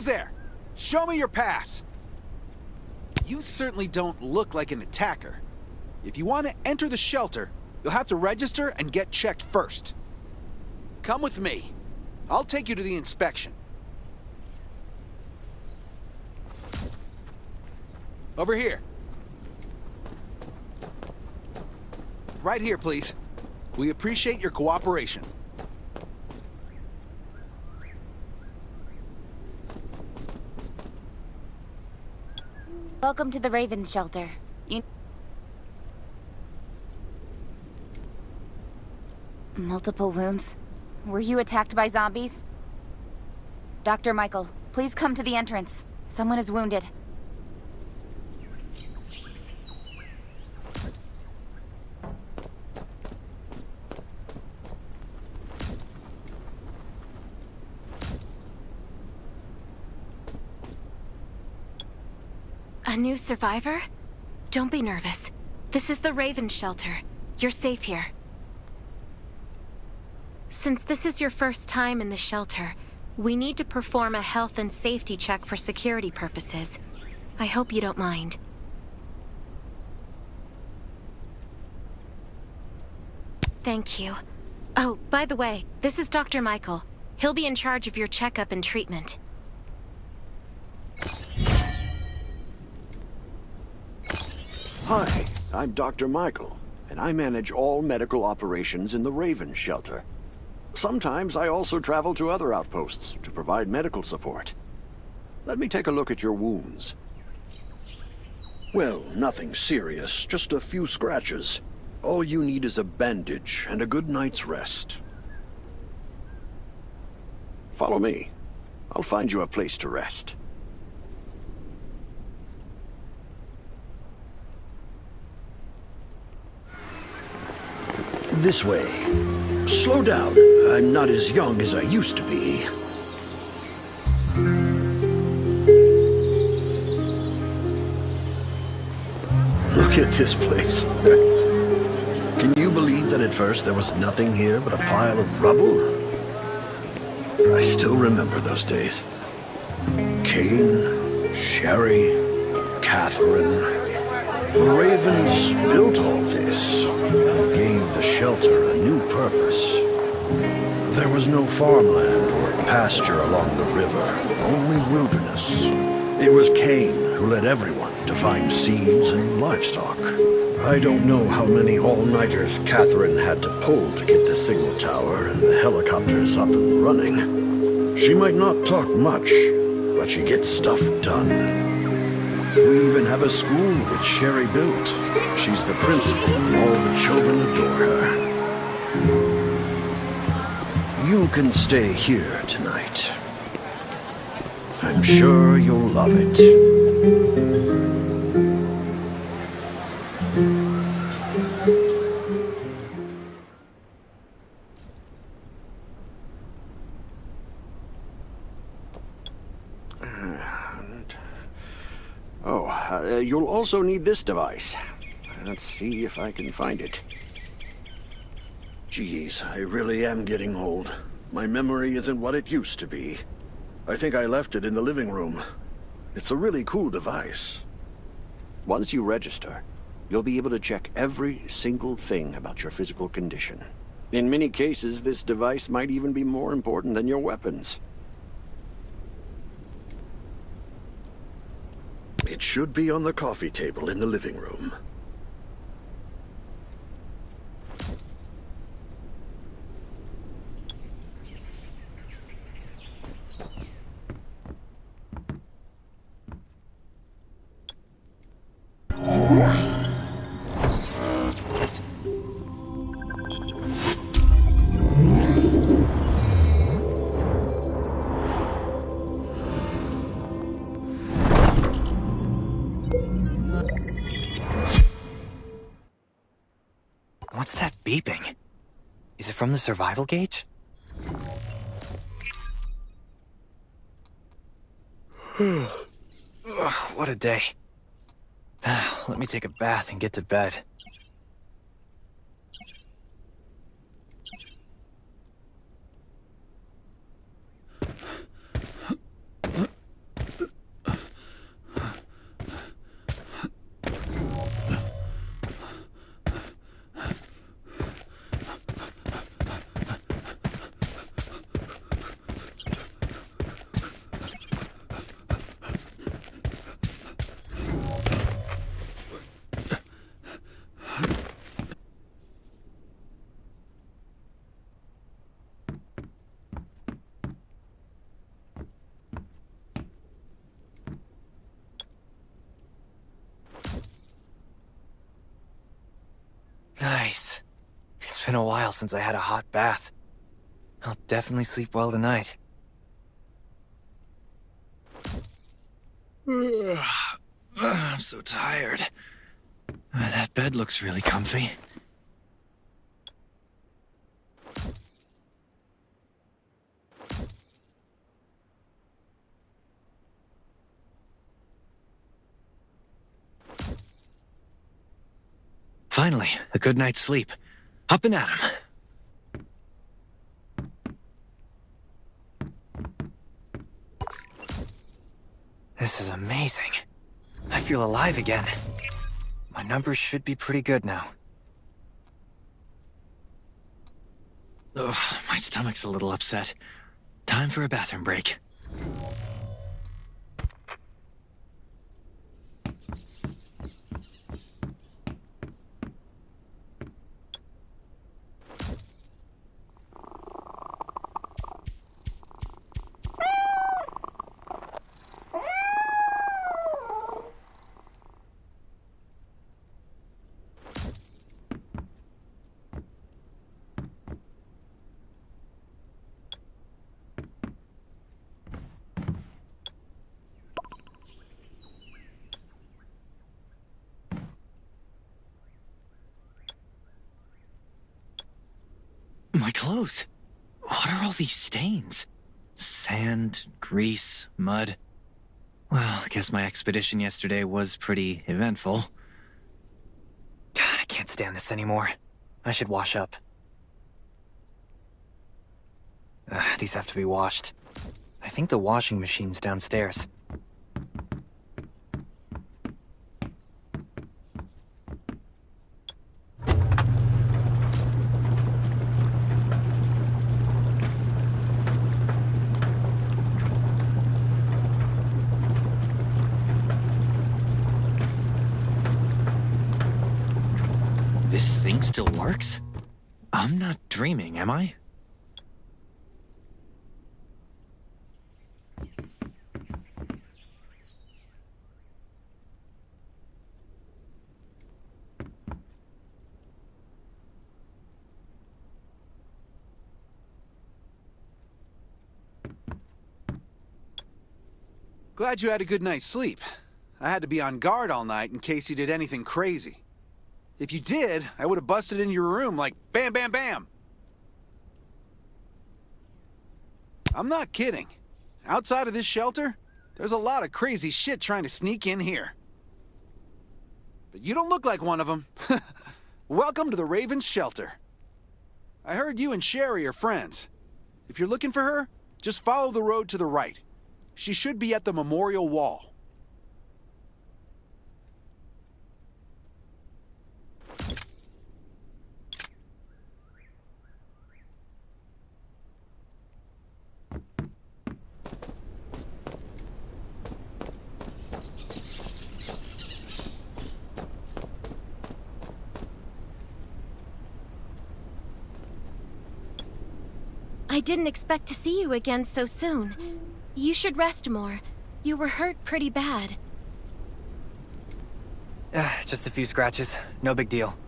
there? Show me your pass. You certainly don't look like an attacker. If you want to enter the shelter, you'll have to register and get checked first. Come with me. I'll take you to the inspection. Over here. Right here, please. We appreciate your cooperation. Welcome to the Raven Shelter. Multiple wounds? Were you attacked by zombies? Dr. Michael, please come to the entrance. Someone is wounded. A new survivor? Don't be nervous. This is the Raven Shelter. You're safe here. Since this is your first time in the shelter, we need to perform a health and safety check for security purposes. I hope you don't mind. Thank you. Oh, by the way, this is Dr. Michael. He'll be in charge of your checkup and treatment. Hi, I'm Dr. Michael, and I manage all medical operations in the Raven Shelter. Sometimes I also travel to other outposts to provide medical support. Let me take a look at your wounds. Well, nothing serious, just a few scratches. All you need is a bandage and a good night's rest. Follow me. I'll find you a place to rest. This way. Slow down. I'm not as young as I used to be. Look at this place. Can you believe that at first there was nothing here but a pile of rubble? I still remember those days. Kane, Sherry, Catherine. The Ravens built all this and gave the shelter a new purpose. There was no farmland or pasture along the river, only wilderness. It was Kane who led everyone to find seeds and livestock. I don't know how many all-nighters Catherine had to pull to get the signal tower and the helicopters up and running. She might not talk much, but she gets stuff done. We even have a school which Sherry built. She's the principal, and all the children adore her. You can stay here tonight. I'm sure you'll love it. You'll also need this device. Let's see if I can find it. Geez, I really am getting old. My memory isn't what it used to be. I think I left it in the living room. It's a really cool device. Once you register, you'll be able to check every single thing about your physical condition. In many cases, this device might even be more important than your weapons. It should be on the coffee table in the living room. What's that beeping? Is it from the survival gauge? Ugh, what a day. Let me take a bath and get to bed. been a while since I had a hot bath. I'll definitely sleep well tonight. I'm so tired. That bed looks really comfy. Finally, a good night's sleep. Up and at 'em. This is amazing. I feel alive again. My numbers should be pretty good now. Ugh, my stomach's a little upset. Time for a bathroom break. My clothes. What are all these stains? Sand, grease, mud. Well, I guess my expedition yesterday was pretty eventful. God, I can't stand this anymore. I should wash up. These have to be washed. I think the washing machine's downstairs. This thing still works? I'm not dreaming, am I? Glad you had a good night's sleep. I had to be on guard all night in case you did anything crazy. If you did, I would have busted in your room like bam, bam, bam. I'm not kidding. Outside of this shelter, there's a lot of crazy shit trying to sneak in here. But you don't look like one of them. Welcome to the Raven's shelter. I heard you and Sherry are friends. If you're looking for her, just follow the road to the right. She should be at the memorial wall. I didn't expect to see you again so soon. You should rest more. You were hurt pretty bad. Just a few scratches. No big deal.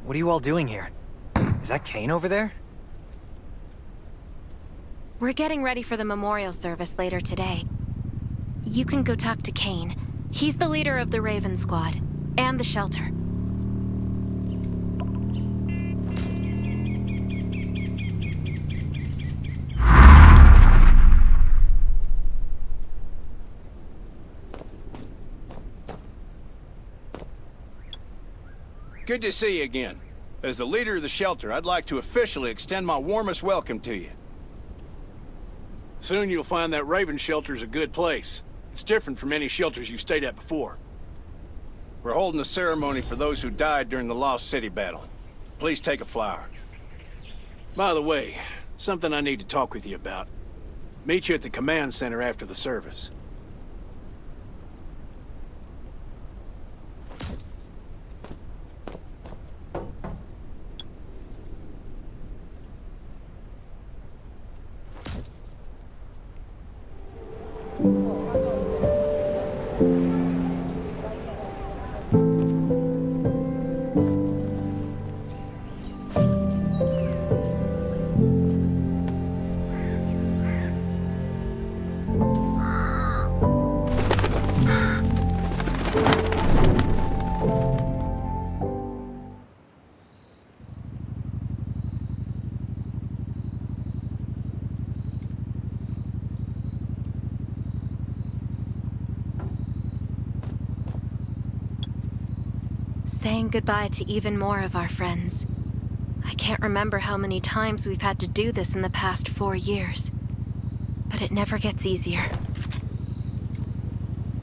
What are you all doing here? Is that Kane over there? We're getting ready for the memorial service later today. You can go talk to Kane. He's the leader of the Raven Squad, and the shelter. Good to see you again. As the leader of the shelter, I'd like to officially extend my warmest welcome to you. Soon you'll find that Raven shelter's a good place. It's different from any shelters you've stayed at before. We're holding a ceremony for those who died during the Lost City battle. Please take a flower. By the way, something I need to talk with you about. Meet you at the command center after the service. saying goodbye to even more of our friends. I can't remember how many times we've had to do this in the past 4 years. But it never gets easier.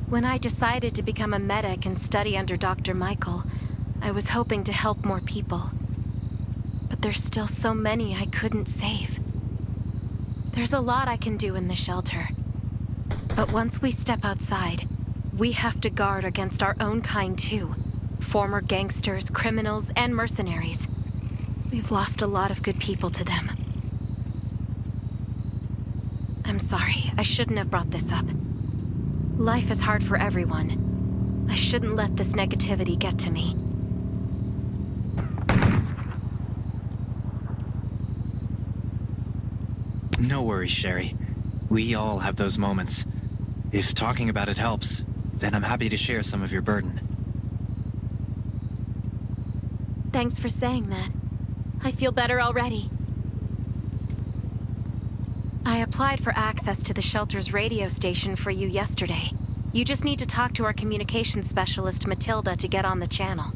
When I decided to become a medic and study under Dr. Michael, I was hoping to help more people. But there's still so many I couldn't save. There's a lot I can do in the shelter. But once we step outside, we have to guard against our own kind too. Former gangsters, criminals, and mercenaries. We've lost a lot of good people to them. I'm sorry, I shouldn't have brought this up. Life is hard for everyone. I shouldn't let this negativity get to me. No worries, Sherry. We all have those moments. If talking about it helps, then I'm happy to share some of your burden. Thanks for saying that. I feel better already. I applied for access to the shelter's radio station for you yesterday. You just need to talk to our communications specialist, Matilda, to get on the channel.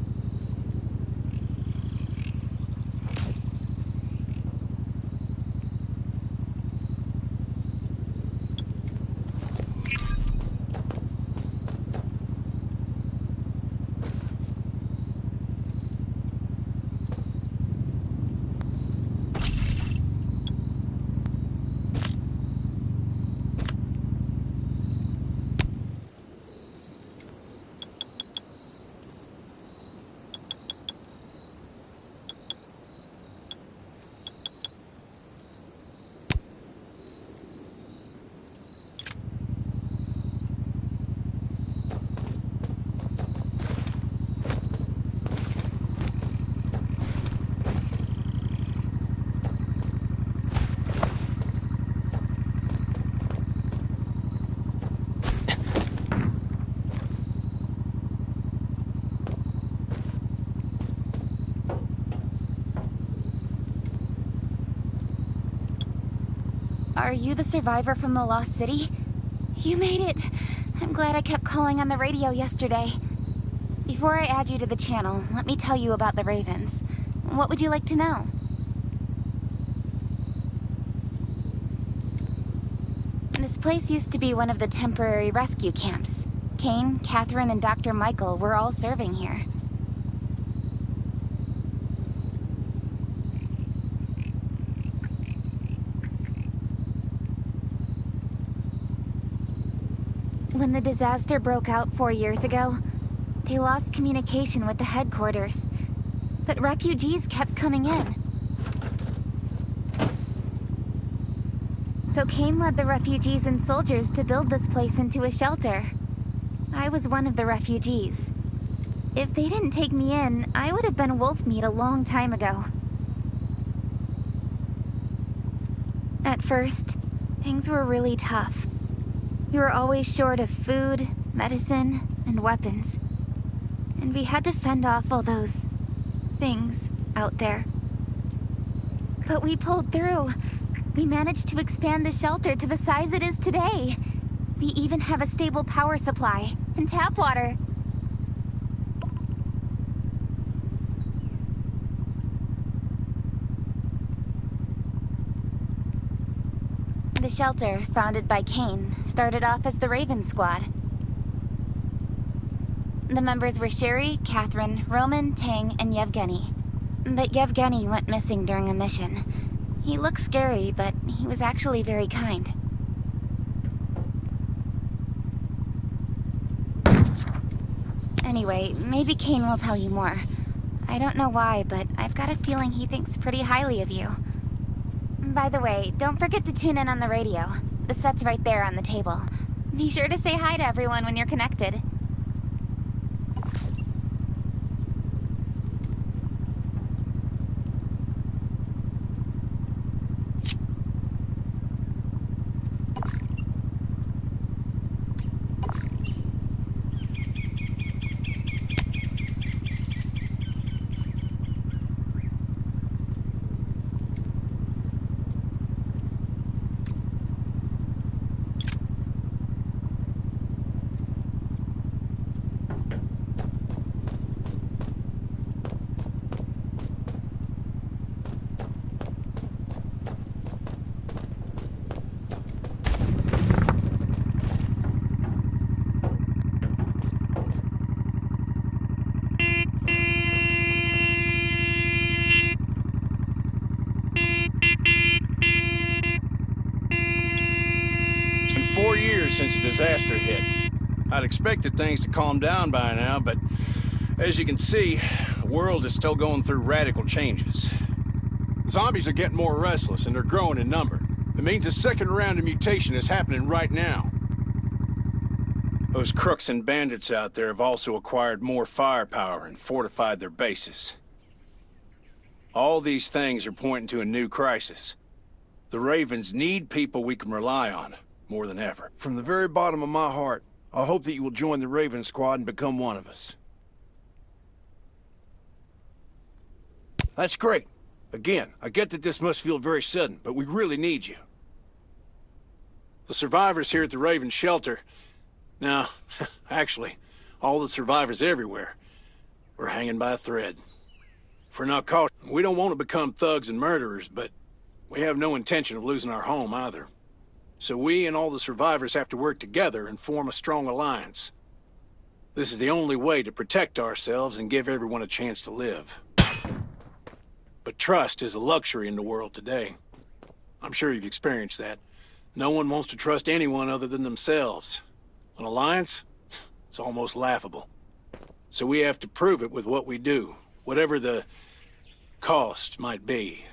Are you the survivor from the Lost City? You made it! I'm glad I kept calling on the radio yesterday. Before I add you to the channel, let me tell you about the Ravens. What would you like to know? This place used to be one of the temporary rescue camps. Kane, Catherine, and Dr. Michael were all serving here. When the disaster broke out 4 years ago, they lost communication with the headquarters. But refugees kept coming in. So Kane led the refugees and soldiers to build this place into a shelter. I was one of the refugees. If they didn't take me in, I would have been wolf meat a long time ago. At first, things were really tough. We were always short of food, medicine, and weapons. And we had to fend off all those things out there. But we pulled through. We managed to expand the shelter to the size it is today. We even have a stable power supply and tap water. The shelter, founded by Kane, started off as the Raven Squad. The members were Sherry, Catherine, Roman, Tang, and Yevgeny. But Yevgeny went missing during a mission. He looked scary, but he was actually very kind. Anyway, maybe Kane will tell you more. I don't know why, but I've got a feeling he thinks pretty highly of you. By the way, don't forget to tune in on the radio. The set's right there on the table. Be sure to say hi to everyone when you're connected. I'd expected things to calm down by now, but as you can see, the world is still going through radical changes. Zombies are getting more restless, and they're growing in number. It means a second round of mutation is happening right now. Those crooks and bandits out there have also acquired more firepower and fortified their bases. All these things are pointing to a new crisis. The Ravens need people we can rely on, more than ever. From the very bottom of my heart, I hope that you will join the Raven Squad and become one of us. That's great. Again, I get that this must feel very sudden, but we really need you. The survivors here at the Raven shelter... No, actually, all the survivors everywhere. We're hanging by a thread. If we're not caught, we don't want to become thugs and murderers, but we have no intention of losing our home either. So we and all the survivors have to work together and form a strong alliance. This is the only way to protect ourselves and give everyone a chance to live. But trust is a luxury in the world today. I'm sure you've experienced that. No one wants to trust anyone other than themselves. An alliance? It's almost laughable. So we have to prove it with what we do, whatever the cost might be.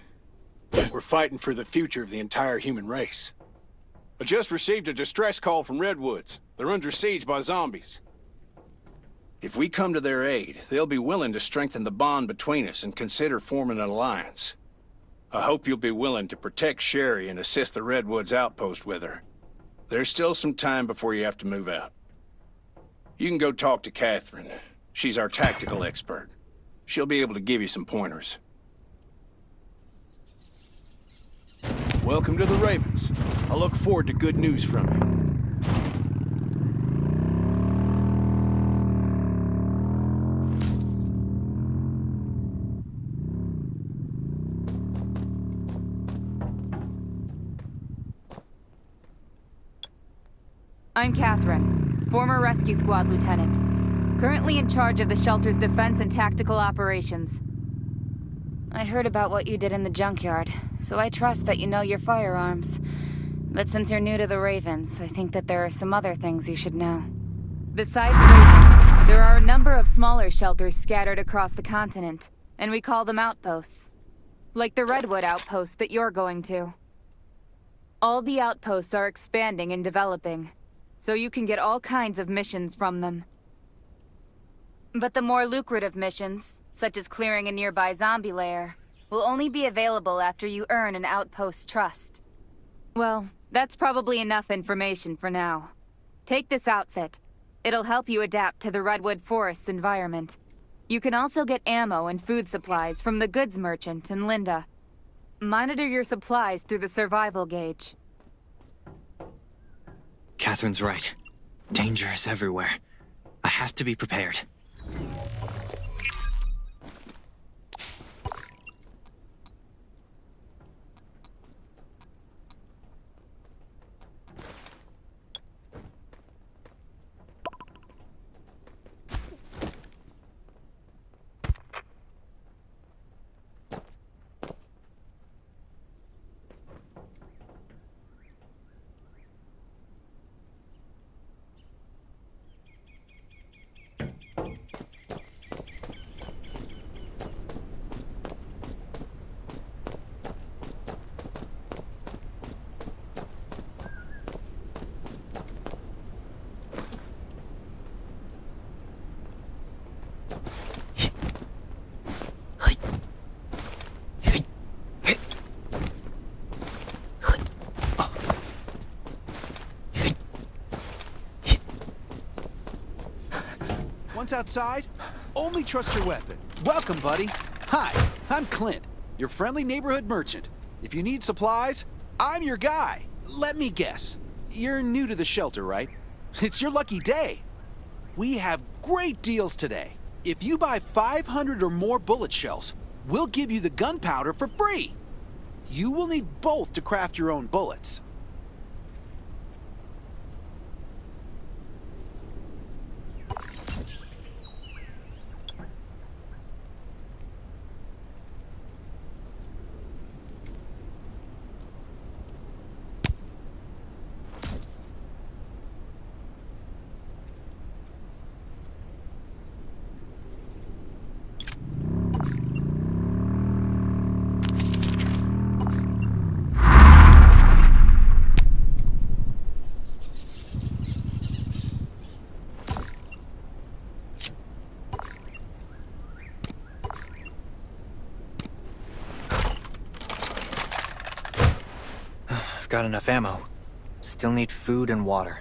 We're fighting for the future of the entire human race. I just received a distress call from Redwoods. They're under siege by zombies. If we come to their aid, they'll be willing to strengthen the bond between us and consider forming an alliance. I hope you'll be willing to protect Sherry and assist the Redwoods outpost with her. There's still some time before you have to move out. You can go talk to Catherine. She's our tactical expert. She'll be able to give you some pointers. Welcome to the Ravens. I look forward to good news from you. I'm Catherine, former rescue squad lieutenant, currently in charge of the shelter's defense and tactical operations. I heard about what you did in the junkyard, so I trust that you know your firearms. But since you're new to the Ravens, I think that there are some other things you should know. Besides Raven, there are a number of smaller shelters scattered across the continent, and we call them outposts. Like the Redwood outpost that you're going to. All the outposts are expanding and developing, so you can get all kinds of missions from them. But the more lucrative missions, such as clearing a nearby zombie lair, will only be available after you earn an outpost's trust. Well, that's probably enough information for now. Take this outfit. It'll help you adapt to the Redwood Forest's environment. You can also get ammo and food supplies from the goods merchant in Linda. Monitor your supplies through the survival gauge. Catherine's right. Danger is everywhere. I have to be prepared. Once outside, only trust your weapon. Welcome, buddy. Hi, I'm Clint, your friendly neighborhood merchant. If you need supplies, I'm your guy. Let me guess. You're new to the shelter, right? It's your lucky day. We have great deals today. If you buy 500 or more bullet shells, we'll give you the gunpowder for free. You will need both to craft your own bullets. I've got enough ammo. Still need food and water.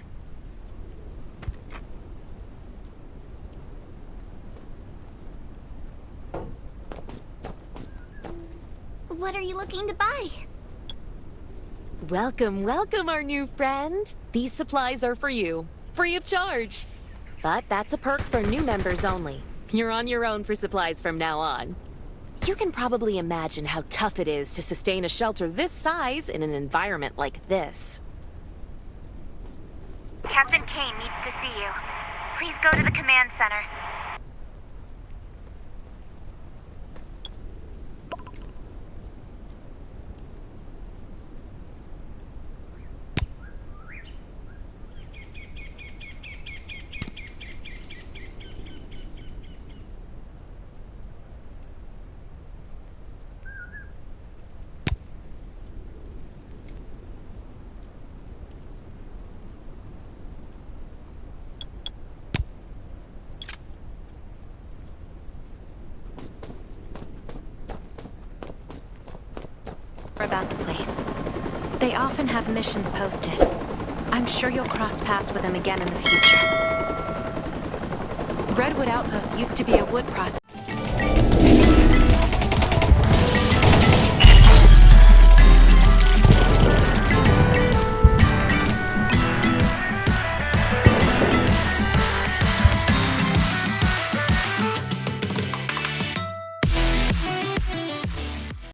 What are you looking to buy? Welcome, welcome, our new friend. These supplies are for you, free of charge. But that's a perk for new members only. You're on your own for supplies from now on. You can probably imagine how tough it is to sustain a shelter this size in an environment like this. Captain Kane needs to see you. Please go to the command center. About the place. They often have missions posted. I'm sure you'll cross paths with them again in the future. Redwood Outpost used to be a wood processor.